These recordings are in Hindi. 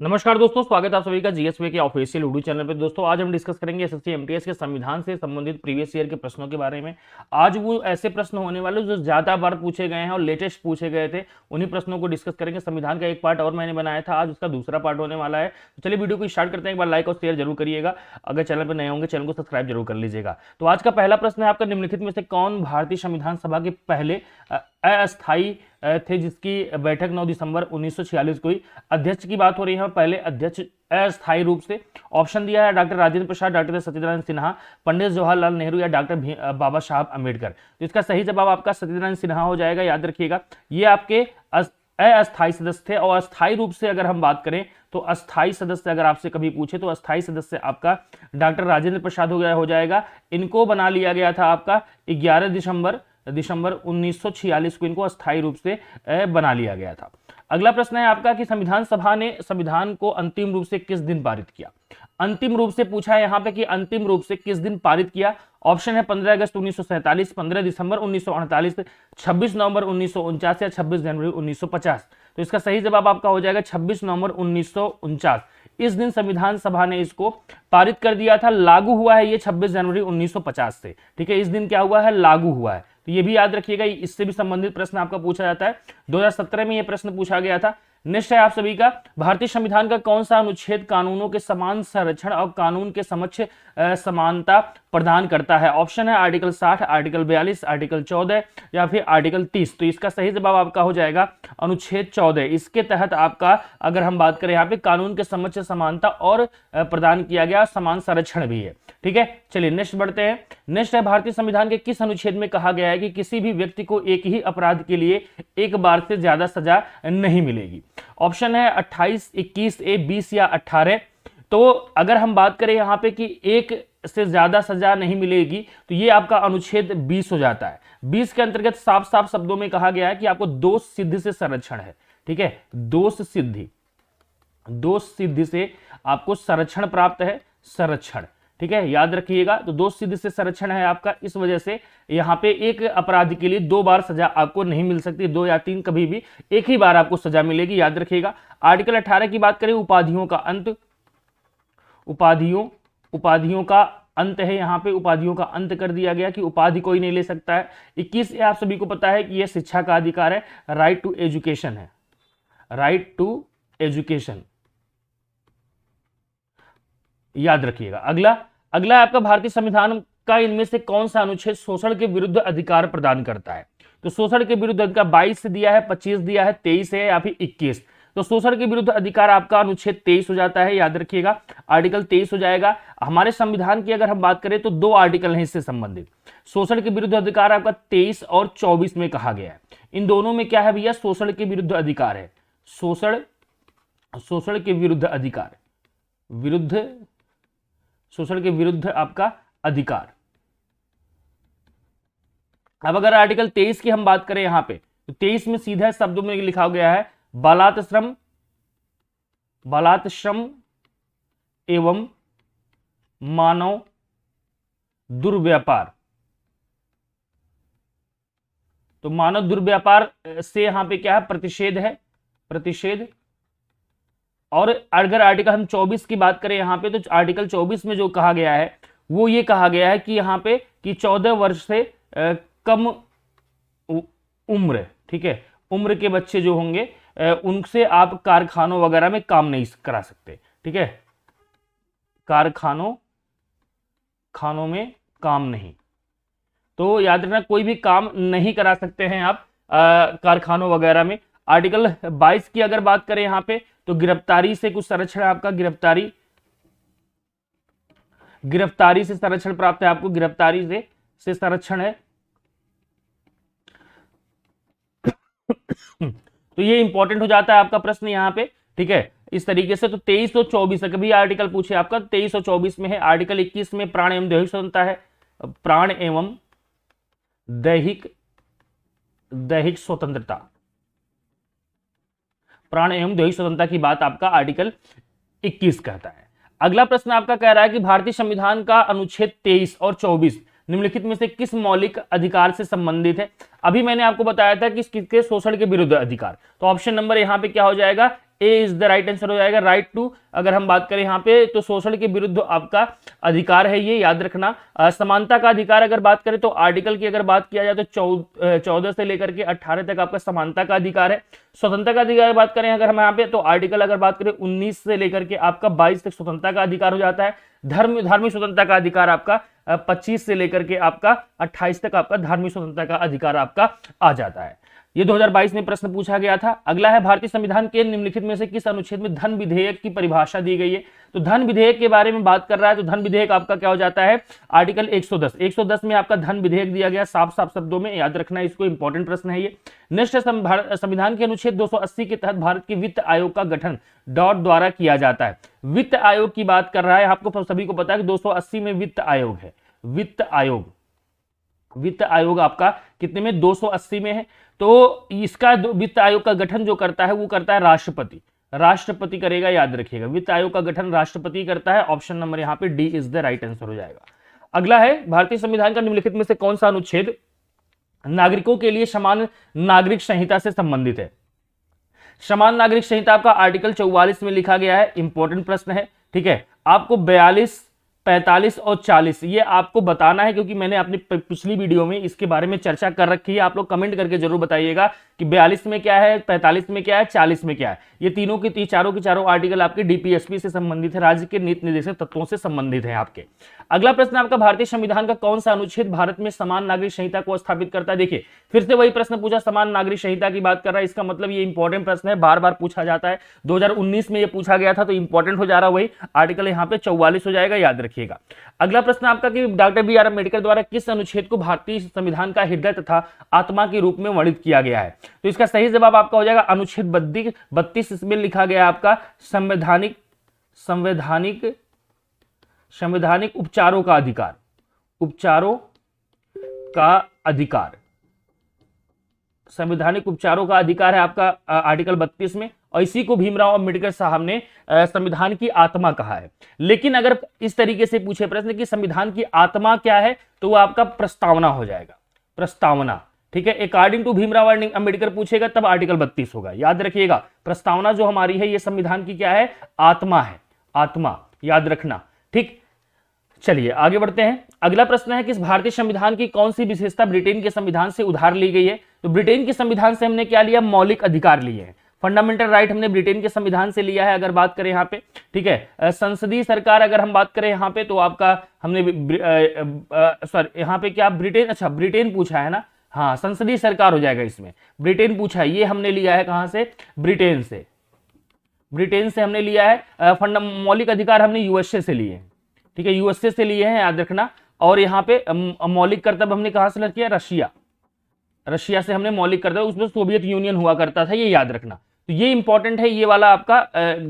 नमस्कार दोस्तों, स्वागत है आप सभी का जीएसवे के ऑफिशियल यूट्यूब चैनल पे। दोस्तों आज हम डिस्कस करेंगे एसएससी एमटीएस के संविधान से संबंधित प्रीवियस ईयर के प्रश्नों के बारे में। आज वो ऐसे प्रश्न होने वाले जो ज्यादा बार पूछे गए हैं और लेटेस्ट पूछे गए थे, उन्हीं प्रश्नों को डिस्कस करेंगे। संविधान का एक पार्ट और मैंने बनाया था, आज उसका दूसरा पार्ट होने वाला है। तो चलिए वीडियो को स्टार्ट करते हैं। एक बार लाइक और शेयर जरूर करिएगा। अगर चैनल पर नए होंगे चैनल को सब्सक्राइब जरूर कर लीजिएगा। तो आज का पहला प्रश्न है आपका, निम्नलिखित में से कौन भारतीय संविधान सभा के पहले अस्थायी थे जिसकी बैठक 9 दिसंबर 1946 को हुई? अध्यक्ष की बात हो रही है, पहले अध्यक्ष अस्थायी रूप से। ऑप्शन दिया है डॉक्टर राजेंद्र प्रसाद, डॉक्टर सत्यनारायण सिन्हा, पंडित जवाहरलाल नेहरू या डॉक्टर बाबा साहब अम्बेडकर। तो इसका सही जवाब आपका सत्यनारायण सिन्हा हो जाएगा, याद रखिएगा। ये आपके अस्थायी सदस्य थे। और अस्थायी रूप से अगर हम बात करें तो अस्थायी सदस्य अगर आपसे कभी पूछे तो अस्थायी सदस्य आपका डॉक्टर राजेंद्र प्रसाद हो जाएगा। इनको बना लिया गया था आपका 11 दिसंबर 1946 को, इनको अस्थायी रूप से बना लिया गया था। अगला प्रश्न है आपका कि संविधान सभा ने संविधान को अंतिम रूप से किस दिन पारित किया? अंतिम रूप से पूछा है यहां पे कि अंतिम रूप से किस दिन पारित किया। ऑप्शन है 15 अगस्त 1947, 15 दिसंबर 1948, 26 नवंबर 1949 या 26 जनवरी 1950। तो इसका सही जवाब आपका हो जाएगा 26 नवंबर 1949। इस दिन संविधान सभा ने इसको पारित कर दिया था। लागू हुआ है ये 26 जनवरी 1950 से। ठीक है, इस दिन क्या हुआ है? लागू हुआ है। तो ये भी याद रखिएगा, इससे भी संबंधित प्रश्न आपका पूछा जाता है। 2017 में ये प्रश्न पूछा गया था। नेक्स्ट है आप सभी का, भारतीय संविधान का कौन सा अनुच्छेद कानूनों के समान संरक्षण और कानून के समक्ष समानता प्रदान करता है? ऑप्शन है आर्टिकल 60, आर्टिकल 42, आर्टिकल 14 या फिर आर्टिकल 30। तो इसका सही जवाब आपका हो जाएगा अनुच्छेद 14। इसके तहत आपका अगर हम बात करें यहाँ पे कानून के समक्ष समानता और प्रदान किया गया, समान संरक्षण भी है। ठीक है, चलिए नेक्स्ट बढ़ते हैं। नेक्स्ट है, भारतीय संविधान के किस अनुच्छेद में कहा गया है कि किसी भी व्यक्ति को एक ही अपराध के लिए एक बार से ज्यादा सजा नहीं मिलेगी? ऑप्शन है 28, 21 ए, 20 या 18। तो अगर हम बात करें यहां पे कि एक से ज्यादा सजा नहीं मिलेगी तो ये आपका अनुच्छेद 20 हो जाता है। 20 के अंतर्गत साफ साफ शब्दों में कहा गया है कि आपको दोष सिद्धि से संरक्षण है। ठीक है, दोष सिद्धि से आपको संरक्षण प्राप्त है, संरक्षण। ठीक है, याद रखिएगा। तो दोष सिद्धि से संरक्षण है आपका, इस वजह से यहां पे एक अपराध के लिए 2 बार सजा आपको नहीं मिल सकती, 2 या 3, कभी भी एक ही बार आपको सजा मिलेगी, याद रखिएगा। आर्टिकल 18 की बात करें, उपाधियों का अंत, उपाधियों का अंत है। यहां पे उपाधियों का अंत कर दिया गया कि उपाधि कोई नहीं ले सकता है। 21 आप सभी को पता है कि यह शिक्षा का अधिकार है, राइट टू एजुकेशन है, राइट टू एजुकेशन, याद रखिएगा। अगला आपका, भारतीय संविधान का इनमें से कौन सा अनुच्छेद शोषण के विरुद्ध अधिकार प्रदान करता है? तो शोषण के विरुद्ध अधिकार 22 से दिया है, 25 दिया है, 23 है या फिर 21। तो शोषण के विरुद्ध अधिकार आपका अनुच्छेद 23 हो जाता है, याद रखिएगा। आर्टिकल 23 हो जाएगा। हमारे संविधान की अगर हम बात करें तो 2 आर्टिकल हैं इससे संबंधित। शोषण के विरुद्ध अधिकार आपका 23 और 24 में कहा गया है। इन दोनों में क्या है भैया? शोषण के विरुद्ध अधिकार है। शोषण के विरुद्ध अधिकार, शोषण के विरुद्ध आपका अधिकार। अब अगर आर्टिकल 23 की हम बात करें यहां पे, तो 23 में सीधा शब्दों में लिखा गया है बलात् श्रम एवं मानव दुर्व्यापार। तो मानव दुर्व्यापार से यहां पे क्या है? प्रतिषेध है, प्रतिषेध। और अगर आर्टिकल हम 24 की बात करें यहां पे, तो आर्टिकल 24 में जो कहा गया है वो ये कहा गया है कि यहां पे कि 14 वर्ष से कम उम्र, ठीक है, उम्र के बच्चे जो होंगे उनसे आप कारखानों वगैरह में काम नहीं करा सकते। ठीक है, खानों में काम नहीं। तो याद रखना, कोई भी काम नहीं करा सकते हैं आप कारखानों वगैरह में। आर्टिकल 22 की अगर बात करें यहां पे, तो गिरफ्तारी से कुछ संरक्षण है आपका, गिरफ्तारी से संरक्षण प्राप्त है आपको, गिरफ्तारी से संरक्षण है। तो ये इंपॉर्टेंट हो जाता है आपका प्रश्न यहां पे। ठीक है, इस तरीके से। तो 23 और 24 है, कभी आर्टिकल पूछे आपका 23 और 24 में है। आर्टिकल 21 में प्राण एवं दैहिक स्वतंत्रता है, प्राण एवं दैहिक स्वतंत्रता, प्राण एवं दैहिक स्वतंत्रता की बात आपका आर्टिकल 21 कहता है। अगला प्रश्न आपका कह रहा है कि भारतीय संविधान का अनुच्छेद 23 और 24 निम्नलिखित में से किस मौलिक अधिकार से संबंधित है? अभी मैंने आपको बताया था कि किसके? शोषण के विरुद्ध अधिकार। तो ऑप्शन नंबर यहां पे क्या हो जाएगा? ए इज द राइट आंसर हो जाएगा। राइट टू अगर हम बात करें यहाँ पे तो शोषण के विरुद्ध आपका अधिकार है, ये याद रखना। समानता का अधिकार अगर बात करें तो आर्टिकल की अगर बात किया जाए तो 14 से लेकर के 18 तक आपका समानता का अधिकार है। स्वतंत्रता का अधिकार बात करें अगर हम यहाँ पे तो आर्टिकल अगर बात करें 19 से लेकर के आपका 22 तक स्वतंत्रता का अधिकार हो जाता है। धार्मिक स्वतंत्रता का अधिकार आपका 25 से लेकर के आपका 28 तक आपका धार्मिक स्वतंत्रता का अधिकार आपका आ जाता है। ये 2022 में प्रश्न पूछा गया था। अगला है भारतीय संविधान के निम्नलिखित में से किस अनुच्छेद में धन विधेयक की परिभाषा दी गई है। तो धन विधेयक के बारे में बात कर रहा है तो धन विधेयक आपका क्या हो जाता है, आर्टिकल 110 में आपका धन विधेयक दिया गया, साफ साफ शब्दों में याद रखना, इसको इंपॉर्टेंट प्रश्न है ये। नेक्स्ट संविधान के अनुच्छेद 280 के तहत भारत के वित्त आयोग का गठन डॉट द्वारा किया जाता है। वित्त आयोग की बात कर रहा है, आपको सभी को पता है कि 280 में वित्त आयोग है। वित्त आयोग आपका कितने में, 280 में है। तो इसका वित्त आयोग का गठन जो करता है वो करता है राष्ट्रपति करेगा, याद रखिएगा। वित्त आयोग का गठन राष्ट्रपति करता है। ऑप्शन नंबर यहाँ पे D is the right answer हो जाएगा। अगला है भारतीय संविधान का निम्नलिखित में से कौन सा अनुच्छेद नागरिकों के लिए समान नागरिक संहिता से संबंधित है। समान नागरिक संहिता आपका आर्टिकल 44 में लिखा गया है। इंपॉर्टेंट प्रश्न है, ठीक है। आपको 42, 45 और 40 ये आपको बताना है, क्योंकि मैंने अपनी पिछली वीडियो में इसके बारे में चर्चा कर रखी है। आप लोग कमेंट करके जरूर बताइएगा कि 42 में क्या है, 45 में क्या है, 40 में क्या है। ये तीनों के चारों आर्टिकल आपके डीपीएसपी से संबंधित है, राज्य के नीति निर्देशक तत्वों से संबंधित है आपके। अगला प्रश्न आपका भारतीय संविधान का कौन सा अनुच्छेद भारत में समान नागरिक संहिता को स्थापित करता है। देखिए फिर से वही प्रश्न पूछा, समान नागरिक संहिता की बात कर रहा है, इसका मतलब ये इंपॉर्टेंट प्रश्न है, बार बार पूछा जाता है। 2019 में ये पूछा गया था तो इंपॉर्टेंट हो जा रहा है वही आर्टिकल, यहाँ पे 44 हो जाएगा, याद रखिएगा। अगला प्रश्न आपका कि डॉक्टर बी.आर. अम्बेडकर द्वारा किस अनुच्छेद को भारतीय संविधान का हृदय तथा आत्मा के रूप में वर्णित किया गया है। तो इसका सही जवाब आपका हो जाएगा अनुच्छेद 32। इसमें लिखा गया आपका संवैधानिक उपचारों का अधिकार, संवैधानिक उपचारों का अधिकार है आपका आर्टिकल 32 में। और इसी को भीमराव अम्बेडकर साहब ने संविधान की आत्मा कहा है। लेकिन अगर इस तरीके से पूछे प्रश्न कि संविधान की आत्मा क्या है, तो वो आपका प्रस्तावना हो जाएगा, प्रस्तावना, ठीक है। अकॉर्डिंग टू भीमराव अम्बेडकर पूछेगा तब आर्टिकल 32 होगा, याद रखिएगा। प्रस्तावना जो हमारी है ये संविधान की क्या है, आत्मा है, आत्मा, याद रखना, ठीक। चलिए आगे बढ़ते हैं। अगला प्रश्न है कि इस भारतीय संविधान की कौन सी विशेषता ब्रिटेन के संविधान से उधार ली गई है। तो ब्रिटेन के संविधान से हमने क्या लिया, मौलिक अधिकार लिए हैं, फंडामेंटल राइट हमने ब्रिटेन के संविधान से लिया है। अगर बात करें यहाँ पे, ठीक है, संसदीय सरकार अगर हम बात करें यहाँ पे तो आपका हमने सॉरी यहाँ पे क्या ब्रिटेन, अच्छा ब्रिटेन पूछा है ना, हाँ संसदीय सरकार हो जाएगा इसमें, ब्रिटेन पूछा है, ये हमने लिया है कहाँ से, ब्रिटेन से हमने लिया है। मौलिक अधिकार हमने यूएसए से लिए हैं, ठीक है, यूएसए से लिए हैं, याद रखना। और यहाँ पे मौलिक कर्तव्य हमने कहाँ से किया, रशिया से हमने मौलिक कर्तव्य, उसमें सोवियत यूनियन हुआ करता था, ये याद रखना। तो ये इंपॉर्टेंट है, ये वाला आपका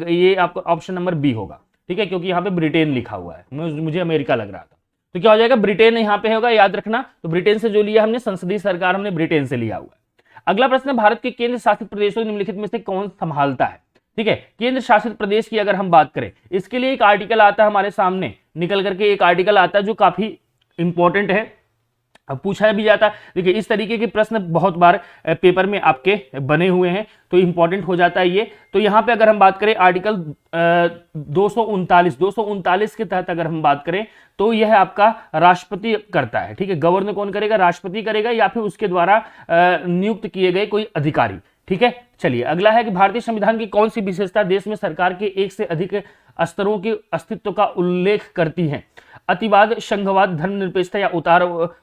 ये आपका ऑप्शन नंबर बी होगा, ठीक है, क्योंकि यहाँ पे ब्रिटेन लिखा हुआ है, मुझे अमेरिका लग रहा था, तो क्या हो जाएगा, ब्रिटेन यहाँ पे होगा, याद रखना। तो ब्रिटेन से जो लिया हमने, संसदीय सरकार हमने ब्रिटेन से लिया हुआ है। अगला प्रश्न, भारत के केंद्र शासित प्रदेशों निम्नलिखित में से कौन संभालता है। ठीक है, केंद्र शासित प्रदेश की अगर हम बात करें, इसके लिए एक आर्टिकल आता है हमारे सामने निकल करके, एक आर्टिकल आता है जो काफी इंपॉर्टेंट है, अब पूछा भी जाता है। देखिए इस तरीके के प्रश्न बहुत बार पेपर में आपके बने हुए हैं, तो इंपॉर्टेंट हो जाता है ये। तो यहाँ पे अगर हम बात करें आर्टिकल 239 के तहत अगर हम बात करें तो यह आपका राष्ट्रपति करता है। ठीक है, गवर्नर कौन करेगा, राष्ट्रपति करेगा या फिर उसके द्वारा नियुक्त किए गए कोई अधिकारी। ठीक है, चलिए अगला है कि भारतीय संविधान की कौन सी विशेषता देश में सरकार के एक से अधिक स्तरों के अस्तित्व का उल्लेख करती है। अतिवाद, संघवाद, धर्मनिरपेक्षता या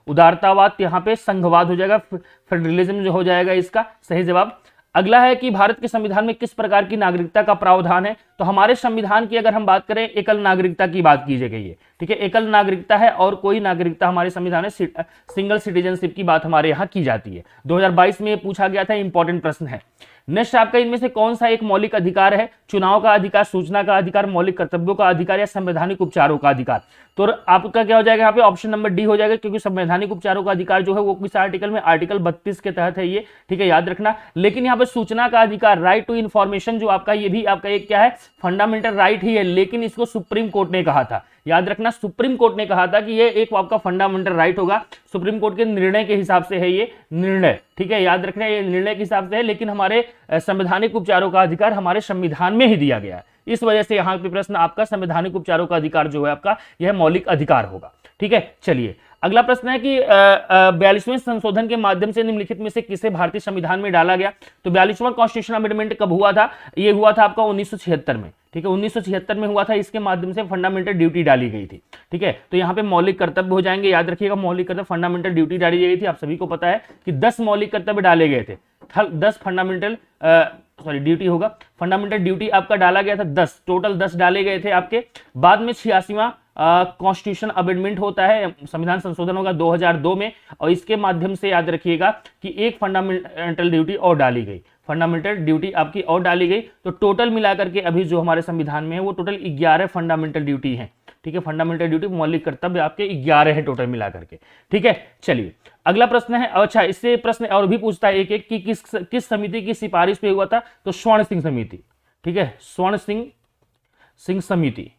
उदारतावाद, यहाँ पे संघवाद हो जाएगा, फेडरलिज्म जो हो जाएगा इसका सही जवाब। अगला है कि भारत के संविधान में किस प्रकार की नागरिकता का प्रावधान है। तो हमारे संविधान की अगर हम बात करें, एकल नागरिकता की बात की गई है। ठीक है, एकल नागरिकता है और कोई नागरिकता हमारे संविधान में सिंगल सिटीजनशिप की बात हमारे यहाँ की जाती है। 2022 में पूछा गया था, इंपॉर्टेंट प्रश्न है। नेक्स्ट आपका इनमें से कौन सा एक मौलिक अधिकार है, चुनाव का अधिकार, सूचना का अधिकार, मौलिक कर्तव्यों का अधिकार या संवैधानिक उपचारों का अधिकार। तो आपका क्या हो जाएगा यहाँ पे, ऑप्शन नंबर डी हो जाएगा, क्योंकि संवैधानिक उपचारों का अधिकार जो है वो किस आर्टिकल में, आर्टिकल 32 के तहत है ये। ठीक है, याद रखना। लेकिन यहाँ पे सूचना का अधिकार, राइट टू इन्फॉर्मेशन जो आपका, ये भी आपका एक क्या है, फंडामेंटल राइट ही है, लेकिन इसको सुप्रीम कोर्ट ने कहा था याद रखना सुप्रीम कोर्ट ने कहा था कि ये एक आपका फंडामेंटल राइट होगा, सुप्रीम कोर्ट के निर्णय के हिसाब से है ये निर्णय, ठीक है, याद रखना ये निर्णय के हिसाब से है, लेकिन हमारे संवैधानिक उपचारों का अधिकार हमारे संविधान में ही दिया गया है, इस वजह से यहाँ पे प्रश्न आपका संवैधानिक उपचारों का अधिकार जो है आपका यह मौलिक अधिकार होगा, ठीक है। चलिए अगला प्रश्न है कि 42वें संशोधन के माध्यम से निम्नलिखित में से किसे भारतीय संविधान में डाला गया। तो 42वां कॉन्स्टिट्यूशन अमेंडमेंट कब हुआ था, ये हुआ था आपका 1976 में, ठीक है, 1976 में हुआ था, इसके माध्यम से फंडामेंटल ड्यूटी डाली गई थी, ठीक है। तो यहाँ पे मौलिक कर्तव्य हो जाएंगे, याद रखिएगा मौलिक कर्तव्य फंडामेंटल ड्यूटी डाली गई थी, आप सभी को पता है कि 10 मौलिक कर्तव्य डाले गए थे, 10 फंडामेंटल ड्यूटी होगा, फंडामेंटल ड्यूटी आपका डाला गया था 10, टोटल 10 डाले गए थे आपके। बाद में 86वां कॉन्स्टिट्यूशन अमेंडमेंट होता है, संविधान संशोधन होगा 2002 में, और इसके माध्यम से याद रखिएगा कि एक फंडामेंटल ड्यूटी और डाली गई, फंडामेंटल ड्यूटी आपकी और डाली गई। तो टोटल मिलाकर के अभी जो हमारे संविधान में है वो टोटल 11 फंडामेंटल ड्यूटी है, ठीक है, फंडामेंटल ड्यूटी मौलिक कर्तव्य आपके 11 है टोटल मिलाकर के, ठीक है। चलिए अगला प्रश्न है, अच्छा इससे प्रश्न और भी पूछता है एक एक कि किस समिति की सिफारिश पे हुआ था। तो स्वर्ण सिंह समिति, ठीक है, स्वर्ण सिंह समिति,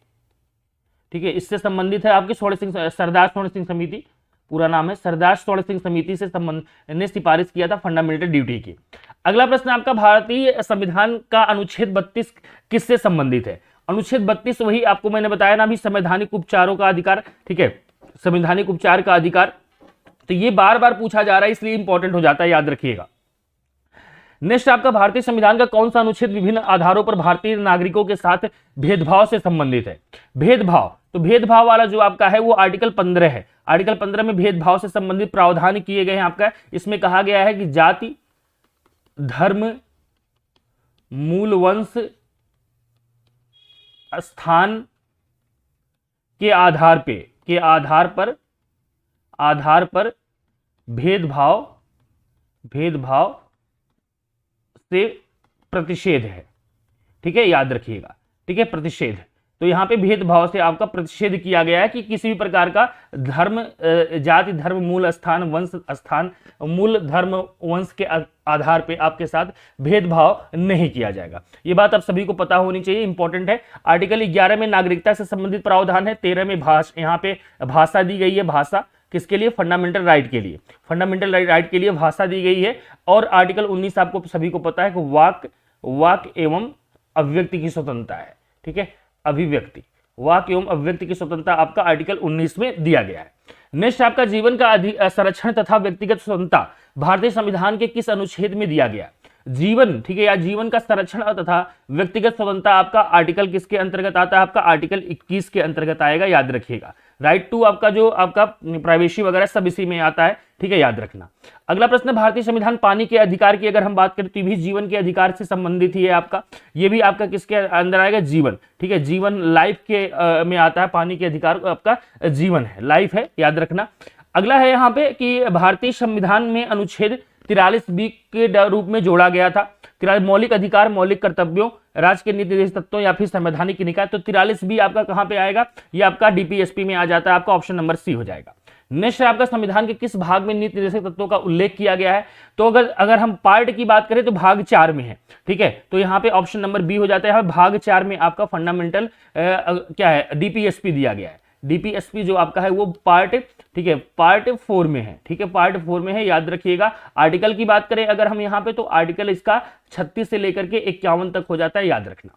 ठीक है, इससे संबंधित है आपकी सरदार स्वर्ण सिंह समिति, पूरा नाम है सरदार स्वर्ण सिंह समिति से ने सिफारिश किया था फंडामेंटल ड्यूटी की। अगला प्रश्न आपका भारतीय संविधान का अनुच्छेद 32 किससे संबंधित है। अनुच्छेद 32 वही आपको मैंने बताया ना अभी, संवैधानिक उपचारों का अधिकार, ठीक है, संवैधानिक उपचार का अधिकार। तो ये बार बार पूछा जा रहा है इसलिए इंपॉर्टेंट हो जाता है, याद रखिएगा। नेक्स्ट आपका भारतीय संविधान का कौन सा अनुच्छेद विभिन्न आधारों पर भारतीय नागरिकों के साथ भेदभाव से संबंधित है। भेदभाव, तो भेदभाव वाला जो आपका है वो आर्टिकल 15 है, आर्टिकल 15 में भेदभाव से संबंधित प्रावधान किए गए हैं आपका। इसमें कहा गया है कि जाति, धर्म, मूल वंश, स्थान के आधार पर भेदभाव से प्रतिषेध है, ठीक है, याद रखिएगा, ठीक है, प्रतिषेध। तो यहां पे भेदभाव से आपका प्रतिषेध किया गया है कि किसी भी प्रकार का धर्म, जाति, धर्म, मूल स्थान, वंश, स्थान, मूल धर्म, वंश के आधार पे आपके साथ भेदभाव नहीं किया जाएगा। ये बात आप सभी को पता होनी चाहिए, इंपॉर्टेंट है। आर्टिकल 11 में नागरिकता से संबंधित प्रावधान है, 13 में यहाँ पे भाषा दी गई है, भाषा किसके लिए, फंडामेंटल राइट के लिए, फंडामेंटल राइट के लिए भाषा दी गई है। और आर्टिकल 19 आपको सभी को पता है कि वाक एवं अभिव्यक्ति की स्वतंत्रता है, ठीक है, अभिव्यक्ति, वाक एवं अभिव्यक्ति की स्वतंत्रता आपका आर्टिकल 19 में दिया गया है। नेक्स्ट आपका जीवन का संरक्षण तथा व्यक्तिगत स्वतंत्रता भारतीय संविधान के किस अनुच्छेद में दिया गया। जीवन, ठीक है, या जीवन का संरक्षण तथा व्यक्तिगत स्वतंत्रता आपका आर्टिकल किसके अंतर्गत आता है, आपका आर्टिकल 21 के अंतर्गत आएगा, याद रखिएगा। राइट टू आपका जो आपका प्राइवेसी वगैरह सब इसी में आता है, ठीक है, याद रखना। अगला प्रश्न, भारतीय संविधान पानी के अधिकार की अगर हम बात करें तो भी जीवन के अधिकार से संबंधित ही है आपका, ये भी आपका किसके अंदर आएगा, जीवन, ठीक है, जीवन लाइफ के में आता है, पानी के अधिकार आपका जीवन है, लाइफ है, याद रखना। अगला है यहाँ पे कि भारतीय संविधान में अनुच्छेद 43B के रूप में जोड़ा गया था, मौलिक अधिकार, मौलिक कर्तव्यों, राज्य के नीति निर्देशक तत्वों या फिर संवैधानिक निकाय। तो 43B आपका कहां पे आएगा, ये आपका डीपीएसपी में आ जाता है, आपका ऑप्शन नंबर सी हो जाएगा। नेक्स्ट आपका संविधान के किस भाग में नीति निर्देशक तत्वों का उल्लेख किया गया है। तो अगर हम पार्ट की बात करें तो भाग 4 में है, ठीक है, तो यहाँ पे ऑप्शन नंबर बी हो जाता है। भाग 4 में आपका फंडामेंटल क्या है, डीपीएसपी दिया गया है। डीपीएसपी जो आपका है वो पार्ट, ठीक है, पार्ट 4 में है, ठीक है, पार्ट 4 में है, याद रखिएगा। आर्टिकल की बात करें अगर हम यहाँ पे तो आर्टिकल इसका 36 से लेकर के 51 तक हो जाता है, याद रखना।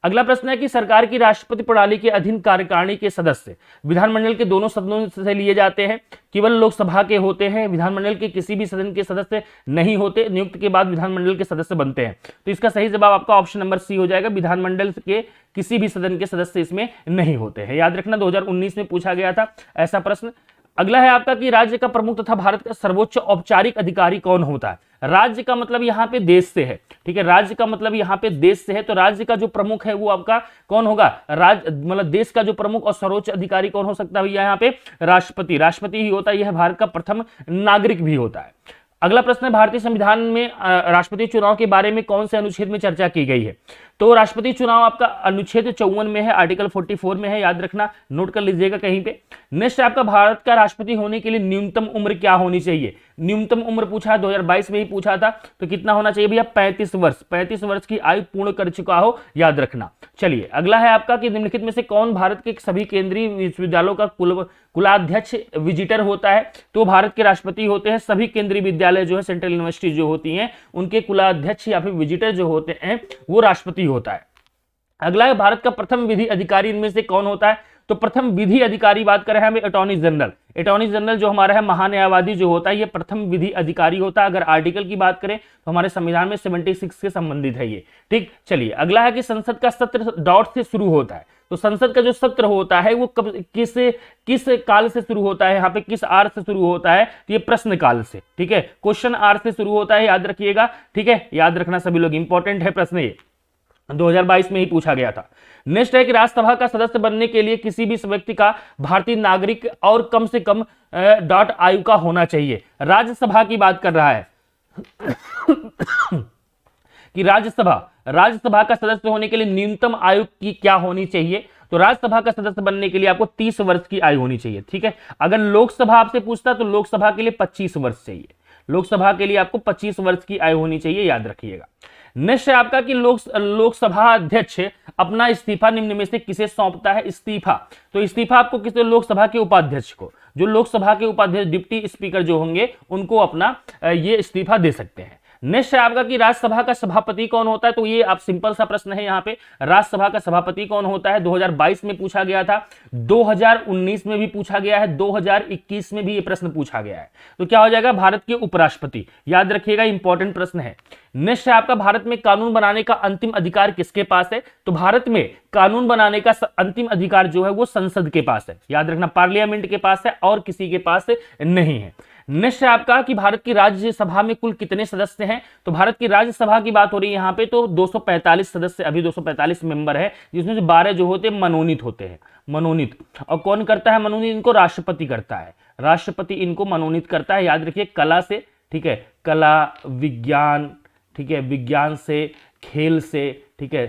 अगला प्रश्न है कि सरकार की राष्ट्रपति प्रणाली के अधीन कार्यकारिणी के सदस्य विधानमंडल के दोनों सदनों से लिए जाते हैं, केवल लोकसभा के होते हैं, विधानमंडल के किसी भी सदन के सदस्य नहीं होते, नियुक्त के बाद विधानमंडल के सदस्य बनते हैं। तो इसका सही जवाब आपका ऑप्शन नंबर सी हो जाएगा, विधानमंडल के किसी भी सदन के सदस्य इसमें नहीं होते हैं, याद रखना। 2019 में पूछा गया था ऐसा प्रश्न। अगला है आपका कि राज्य का प्रमुख तथा भारत का सर्वोच्च औपचारिक अधिकारी कौन होता है। राज्य का मतलब यहाँ पे देश से है, ठीक है, राज्य का मतलब यहाँ पे देश से है, तो राज्य का जो प्रमुख है वो आपका कौन होगा, राज्य मतलब देश का जो प्रमुख और सर्वोच्च अधिकारी कौन हो सकता है भैया, यहाँ पे राष्ट्रपति ही होता है, यह भारत का प्रथम नागरिक भी होता है। अगला प्रश्न है भारतीय संविधान में राष्ट्रपति चुनाव के बारे में कौन से अनुच्छेद में चर्चा की गई है। तो राष्ट्रपति चुनाव आपका अनुच्छेद 54 में है, आर्टिकल 44 में है, याद रखना, नोट कर लीजिएगा कहीं पे। नेक्स्ट आपका भारत का राष्ट्रपति होने के लिए न्यूनतम उम्र क्या होनी चाहिए? न्यूनतम उम्र पूछा है, 2022 में ही पूछा था, तो कितना होना चाहिए भैया? 35 वर्ष। 35 वर्ष की आयु पूर्ण कर चुका हो, याद रखना। चलिए अगला है आपका कि निम्नलिखित में से कौन भारत के सभी केंद्रीय विश्वविद्यालयों का कुलाध्यक्ष विजिटर होता है? तो भारत के राष्ट्रपति होते हैं। सभी केंद्रीय विद्यालय जो है, सेंट्रल यूनिवर्सिटी जो होती हैं, उनके कुलाध्यक्ष या फिर विजिटर जो होते हैं वो राष्ट्रपति होता है। अगला है भारत का प्रथम विधि अधिकारी इनमें से कौन होता है? तो प्रथम विधि अधिकारी बात करें हमें अटॉर्नी जनरल। अटॉर्नी जनरल जो हमारा है महान्यायवादी जो होता है, ये प्रथम विधि अधिकारी होता है। अगर आर्टिकल की बात करें तो हमारे संविधान में 76 से संबंधित है ये। ठीक, चलिए अगला है कि संसद का सत्र डॉट से शुरू होता है। तो संसद का जो सत्र होता है वो कब किस काल से शुरू होता है? यहाँ पे किस आर से शुरू होता है? तो ये प्रश्न काल से। ठीक है, क्वेश्चन आर से शुरू होता है, याद रखिएगा। ठीक है, याद रखना सभी लोग, इंपॉर्टेंट है प्रश्न ये, 2022 में ही पूछा गया था। नेक्स्ट है कि राज्यसभा का सदस्य बनने के लिए किसी भी व्यक्ति का भारतीय नागरिक और कम से कम डॉट आयु का होना चाहिए। राज्यसभा की बात कर रहा है कि राज्यसभा का सदस्य होने के लिए न्यूनतम आयु की क्या होनी चाहिए? तो राज्यसभा का सदस्य बनने के लिए आपको 30 वर्ष की आयु होनी चाहिए। ठीक है, अगर लोकसभा आपसे पूछता तो लोकसभा के लिए 25 वर्ष चाहिए। लोकसभा के लिए आपको 25 वर्ष की आयु होनी चाहिए, याद रखिएगा। नेक्स्ट है आपका कि लोकसभा अध्यक्ष अपना इस्तीफा निम्न में से किसे सौंपता है? इस्तीफा, तो इस्तीफा आपको किसे? लोकसभा के उपाध्यक्ष को। जो लोकसभा के उपाध्यक्ष डिप्टी स्पीकर जो होंगे उनको अपना ये इस्तीफा दे सकते हैं। नेक्स्ट है आपका कि राज्यसभा का सभापति कौन होता है? तो ये आप सिंपल सा प्रश्न है यहाँ पे, राज्यसभा का सभापति कौन होता है? 2022 में पूछा गया था, 2019 में भी पूछा गया है, 2021 में भी ये प्रश्न पूछा गया है। तो क्या हो जाएगा? भारत के उपराष्ट्रपति, याद रखिएगा, इंपॉर्टेंट प्रश्न है। नेक्स्ट है आपका भारत में कानून बनाने का अंतिम अधिकार किसके पास है? तो भारत में कानून बनाने का अंतिम अधिकार जो है वो संसद के पास है, याद रखना, पार्लियामेंट के पास है और किसी के पास नहीं है। नेक्स्ट है आपका कि भारत की राज्यसभा में कुल कितने सदस्य हैं? तो भारत की राज्यसभा की बात हो रही है यहाँ पे, तो 245 सदस्य, अभी 245 मेंबर है, जिसमें से 12 जो होते हैं मनोनीत होते हैं। मनोनीत, और कौन करता है मनोनीत? इनको राष्ट्रपति करता है। राष्ट्रपति इनको मनोनीत करता है, याद रखिए, कला से। ठीक है, कला, विज्ञान, ठीक है, विज्ञान से, खेल से, ठीक है,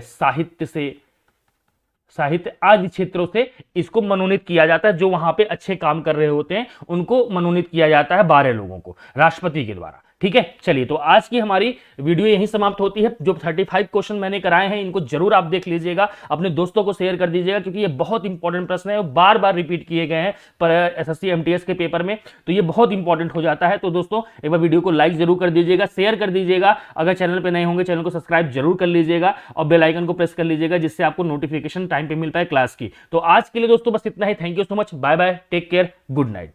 साहित्य आदि क्षेत्रों से इसको मनोनीत किया जाता है। जो वहां पे अच्छे काम कर रहे होते हैं उनको मनोनीत किया जाता है, 12 लोगों को राष्ट्रपति के द्वारा। ठीक है, चलिए तो आज की हमारी वीडियो यहीं समाप्त होती है। जो 35 क्वेश्चन मैंने कराए हैं इनको जरूर आप देख लीजिएगा, अपने दोस्तों को शेयर कर दीजिएगा, क्योंकि ये बहुत इंपॉर्टेंट प्रश्न है, बार बार रिपीट किए गए हैं पर एसएससी एमटीएस के पेपर में, तो ये बहुत इंपॉर्टेंट हो जाता है। तो दोस्तों एक बार वीडियो को लाइक जरूर कर दीजिएगा, शेयर कर दीजिएगा, अगर चैनल पर नए होंगे चैनल को सब्सक्राइब जरूर कर लीजिएगा और बेल आइकन को प्रेस कर लीजिएगा, जिससे आपको नोटिफिकेशन टाइम पे मिल पाए क्लास की। तो आज के लिए दोस्तों बस इतना ही। Thank you so much, bye bye, take care, good night.